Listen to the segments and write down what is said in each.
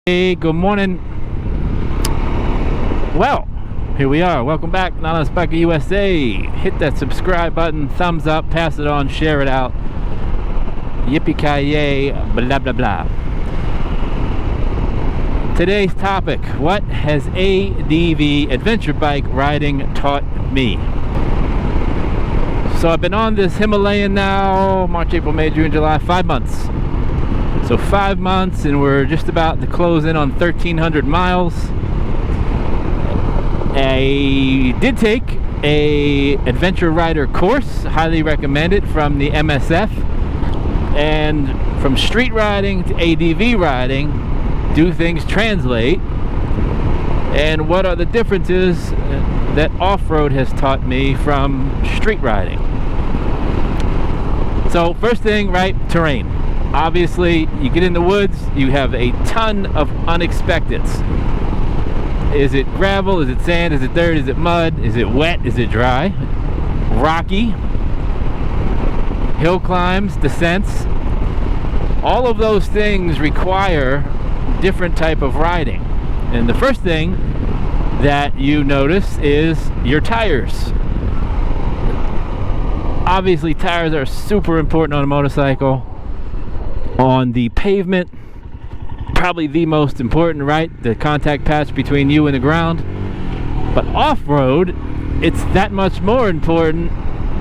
Hey, good morning. Well, here we are. Welcome back, Not Biker USA. Hit that subscribe button, thumbs up, pass it on, share it out. Yippee-ki-yay, blah, blah, blah. Today's topic: what has ADV, adventure bike riding, taught me? So I've been on this Himalayan now, March, April, May, June, July, 5 months. So 5 months, and we're just about to close in on 1,300 miles. I did take a adventure rider course, highly recommend it, from the MSF. And from street riding to ADV riding, do things translate? And what are the differences that off-road has taught me from street riding? So first thing, right, terrain. Obviously, you get in the woods, you have a ton of unexpecteds. Is it gravel? Is it sand? Is it dirt? Is it mud? Is it wet? Is it dry? Rocky? Hill climbs, descents? All of those things require different type of riding. And the first thing that you notice is your tires. Obviously, tires are super important on a motorcycle. On the pavement, probably the most important, right? The contact patch between you and the ground. But off-road, it's that much more important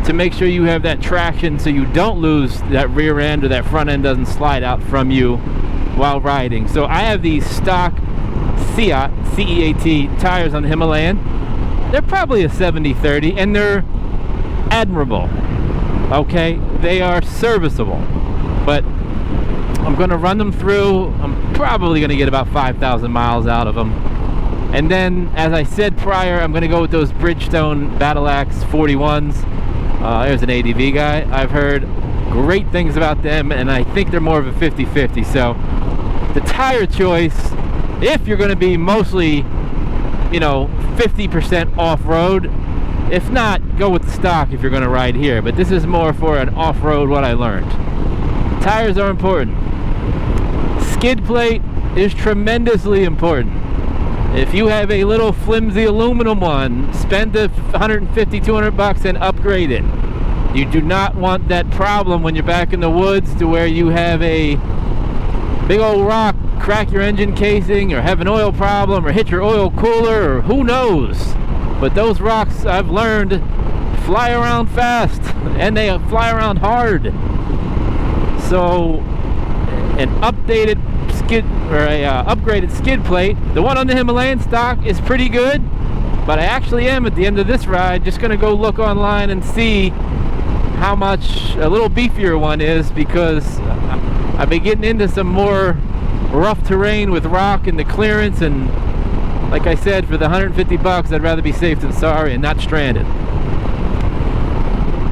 to make sure you have that traction so you don't lose that rear end or that front end doesn't slide out from you while riding. So I have these stock CEAT, C-E-A-T tires on the Himalayan. They're probably a 70-30 and they're admirable. Okay, they are serviceable, but I'm going to run them through. I'm probably going to get about 5,000 miles out of them. And then, as I said prior, I'm going to go with those Bridgestone Battle Axe 41s. There's an ADV guy. I've heard great things about them, and I think they're more of a 50-50. So the tire choice, if you're going to be mostly, 50% off-road, if not, go with the stock if you're going to ride here. But this is more for an off-road, what I learned. Tires are important. Skid plate is tremendously important. If you have a little flimsy aluminum one, spend the $150-200 and upgrade it. You do not want that problem when you're back in the woods to where you have a big old rock crack your engine casing or have an oil problem or hit your oil cooler or who knows. But those rocks, I've learned, fly around fast and they fly around hard. So an updated skid or a upgraded skid plate, the one on the Himalayan stock, is pretty good. But I actually am, at the end of this ride, just going to go look online and see how much a little beefier one is, because I've been getting into some more rough terrain with rock and the clearance, and like I said, for the $150, I'd rather be safe than sorry and not stranded.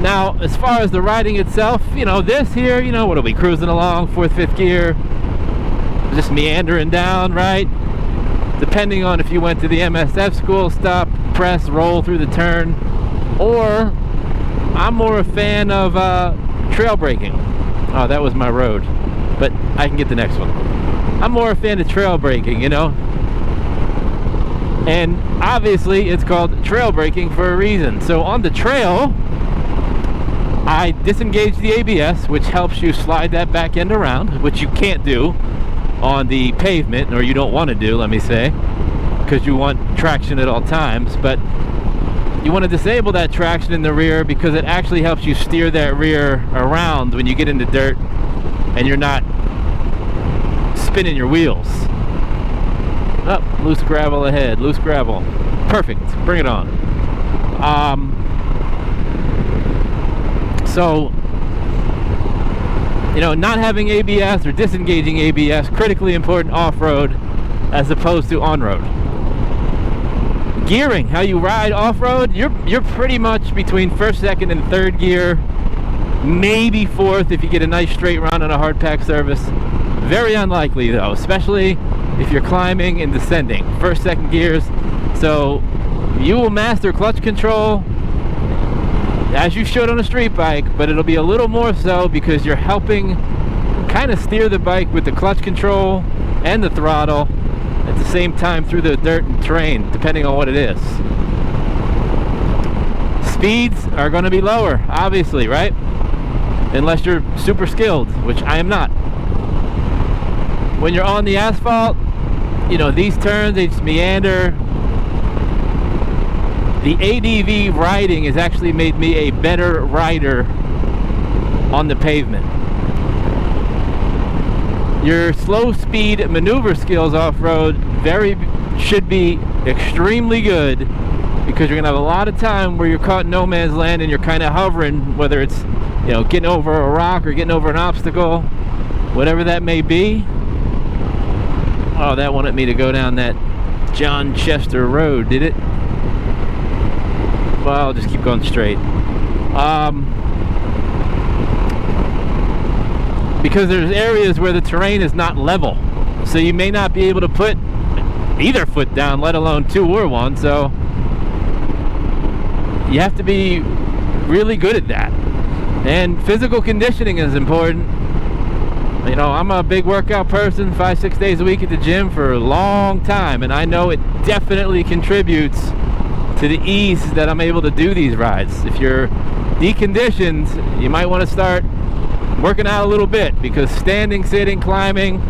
Now, as far as the riding itself, this here, what are we cruising along, 4th, 5th gear, just meandering down, right? Depending on if you went to the MSF school, stop, press, roll through the turn, or I'm more a fan of trail braking. Oh, that was my road, but I can get the next one. I'm more a fan of trail braking, and obviously it's called trail braking for a reason. So on the trail, I disengage the ABS, which helps you slide that back end around, which you can't do on the pavement, or you don't want to do, let me say, because you want traction at all times. But you want to disable that traction in the rear because it actually helps you steer that rear around when you get into dirt and you're not spinning your wheels. Oh, loose gravel ahead, loose gravel. Perfect, bring it on. So, not having ABS or disengaging ABS, critically important off-road as opposed to on-road. Gearing, how you ride off-road, you're pretty much between 1st, 2nd, and 3rd gear, maybe 4th if you get a nice straight run on a hard pack surface. Very unlikely though, especially if you're climbing and descending. 1st, 2nd gears. So you will master clutch control as you should on a street bike, but it'll be a little more so because you're helping kind of steer the bike with the clutch control and the throttle, at the same time through the dirt and terrain, depending on what it is. Speeds are going to be lower, obviously, right? Unless you're super skilled, which I am not. When you're on the asphalt, you know, these turns, they just meander. The ADV riding has actually made me a better rider on the pavement. Your slow speed maneuver skills off-road should be extremely good, because you're gonna have a lot of time where you're caught in no man's land and you're kind of hovering, whether it's, you know, getting over a rock or getting over an obstacle, whatever that may be. Oh, that wanted me to go down that John Chester Road, did it? Well, I'll just keep going straight. Because there's areas where the terrain is not level, so you may not be able to put either foot down, let alone two or one. So you have to be really good at that. And physical conditioning is important. You know, I'm a big workout person, 5-6 days a week at the gym for a long time, and I know it definitely contributes to the ease that I'm able to do these rides. If you're deconditioned, you might want to start working out a little bit, because standing, sitting, climbing,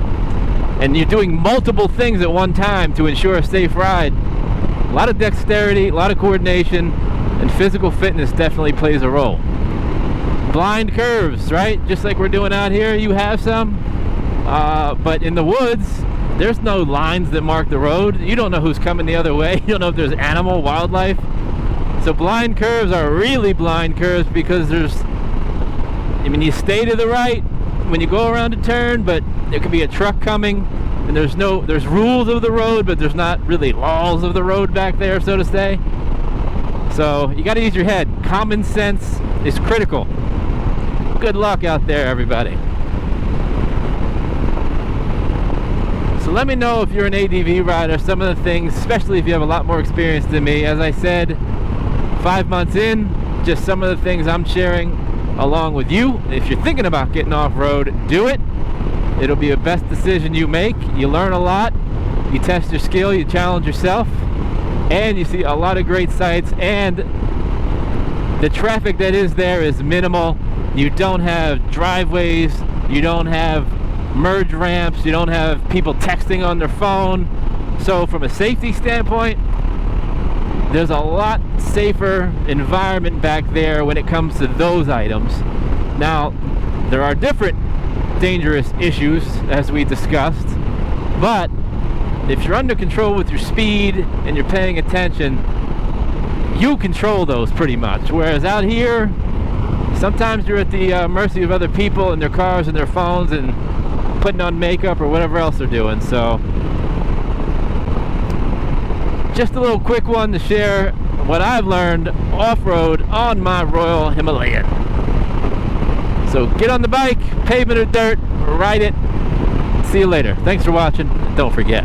and you're doing multiple things at one time to ensure a safe ride. A lot of dexterity, a lot of coordination, and physical fitness definitely plays a role. Blind curves, right? Just like we're doing out here, you have some. But in the woods, there's no lines that mark the road. You don't know who's coming the other way. You don't know if there's animal, wildlife. So blind curves are really blind curves, because you stay to the right when you go around a turn, but there could be a truck coming, and there's rules of the road, but there's not really laws of the road back there, so to say. So you got to use your head. Common sense is critical. Good luck out there, everybody. So let me know if you're an ADV rider, some of the things, especially if you have a lot more experience than me. As I said, 5 months in, just some of the things I'm sharing along with you. If you're thinking about getting off-road, do it. It'll be the best decision you make. You learn a lot, you test your skill, you challenge yourself, and you see a lot of great sights, and the traffic that is there is minimal. You don't have driveways, you don't have merge ramps, you don't have people texting on their phone. So from a safety standpoint, there's a lot safer environment back there when it comes to those items. Now, there are different dangerous issues, as we discussed, but if you're under control with your speed and you're paying attention, you control those pretty much. Whereas out here, sometimes you're at the mercy of other people and their cars and their phones and putting on makeup or whatever else they're doing. So just a little quick one to share what I've learned off-road on my Royal Himalayan. So get on the bike, pavement or dirt, ride it. See you later. Thanks for watching. Don't forget,